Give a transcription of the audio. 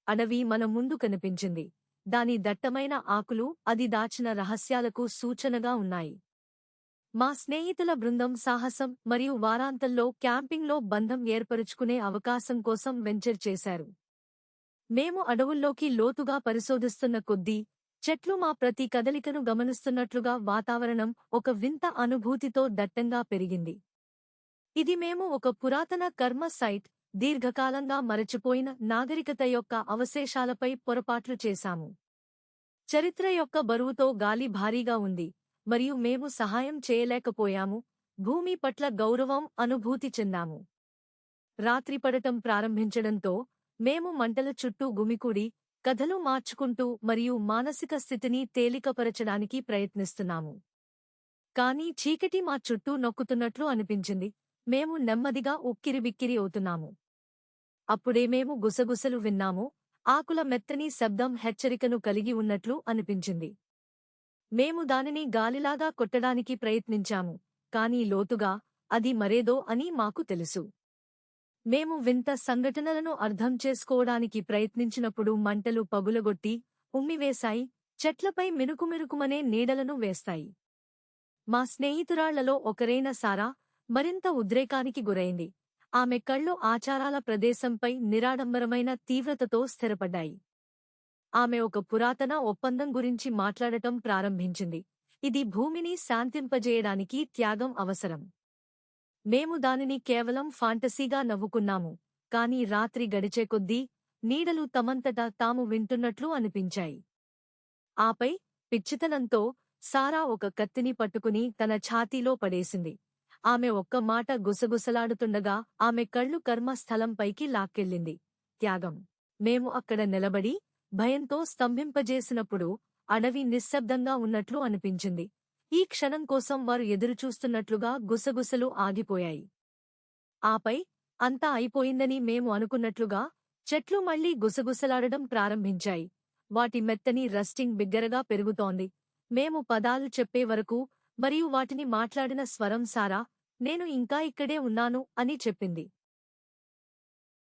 అడవి మన ముందు కనిపించింది. దాని దట్టమైన ఆకులు అది దాచిన రహస్యాలకు సూచనగా ఉన్నాయి. మా స్నేహితుల బృందం సాహసం మరియు వారాంతంలో క్యాంపింగ్లో బంధం ఏర్పరుచుకునే అవకాశం కోసం వెంచర్ చేశారు. మేము అడవుల్లోకి లోతుగా పరిశోధిస్తున్న కొద్దీ చెట్లు మా ప్రతి కదలికను గమనిస్తున్నట్లుగా వాతావరణం ఒక వింత అనుభూతితో దట్టంగా పెరిగింది. ఇది మేము ఒక పురాతన కర్మ సైట్, దీర్ఘకాలంగా మరచిపోయిన నాగరికత యొక్క అవశేషాలపై పొరపాట్లు చేశాము. చరిత్ర యొక్క బరువుతో గాలి భారీగా ఉంది, మరియు మేము సహాయం చేయలేకపోయాము. భూమి పట్ల గౌరవం అనుభూతి చెందాము. రాత్రి పడటం ప్రారంభించడంతో మేము మంటల చుట్టూ గుమికూడి కథలు మార్చుకుంటూ మరియు మానసిక స్థితిని తేలికపరచడానికి ప్రయత్నిస్తున్నాము. కానీ చీకటి మా చుట్టూ నొక్కుతున్నట్లు అనిపించింది. మేము నెమ్మదిగా ఉక్కిరిబిక్కిరి అవుతున్నాము. అప్పుడే మేము గుసగుసలు విన్నాము. ఆకుల మెత్తని శబ్దం హెచ్చరికను కలిగి ఉన్నట్లు అనిపించింది. మేము దానిని గాలిలాగా కొట్టడానికి ప్రయత్నించాము, కానీ లోతుగా అది మరేదో అని మాకు తెలుసు. మేము వింత సంఘటనలను అర్థం చేసుకోవడానికి ప్రయత్నించినప్పుడు మంటలు పగులగొట్టి ఉమ్మివేశాయి, చెట్లపై మినుకుమినుకుమనే నీడలను వేస్తాయి. మా స్నేహితురాళ్లలో ఒకరైన సారా మరింత ఉద్రేకానికి గురైంది. ఆమె కళ్ళు ఆచారాల ప్రదేశంపై నిరాడంబరమైన తీవ్రతతో స్థిరపడ్డాయి. ఆమె ఒక పురాతన ఒప్పందం గురించి మాట్లాడటం ప్రారంభించింది. ఇది భూమిని శాంతింపజేయడానికి త్యాగం అవసరం. మేము దానిని కేవలం ఫాంటసీగా నవ్వుకున్నాము, కాని రాత్రి గడిచే కొద్దీ నీడలు తమంతటా తాము వింటున్నట్లు అనిపించాయి. ఆపై పిచ్చితనంతో సారా ఒక కత్తిని పట్టుకుని తన ఛాతీలో పడేసింది. ఆమె ఒక్క మాట గుసగుసలాడుతుండగా ఆమె కళ్ళు కర్మస్థలంపైకి లాక్కెళ్ళింది. త్యాగం. మేము అక్కడ నిలబడి భయంతో స్తంభింపజేసినప్పుడు అడవి నిశ్శబ్దంగా ఉన్నట్లు అనిపించింది. ఈ క్షణం కోసం వారు ఎదురుచూస్తున్నట్లుగా గుసగుసలు ఆగిపోయాయి. ఆపై అంతా అయిపోయిందని మేము అనుకున్నట్లుగా చెట్లు మళ్లీ గుసగుసలాడడం ప్రారంభించాయి. వాటి మెత్తని రస్టింగ్ బిగ్గరగా పెరుగుతోంది. మేము పదాలు చెప్పే వరకు మరియు వాటిని మాట్లాడిన స్వరం సారా, నేను ఇంకా ఇక్కడే ఉన్నాను అని చెప్పింది.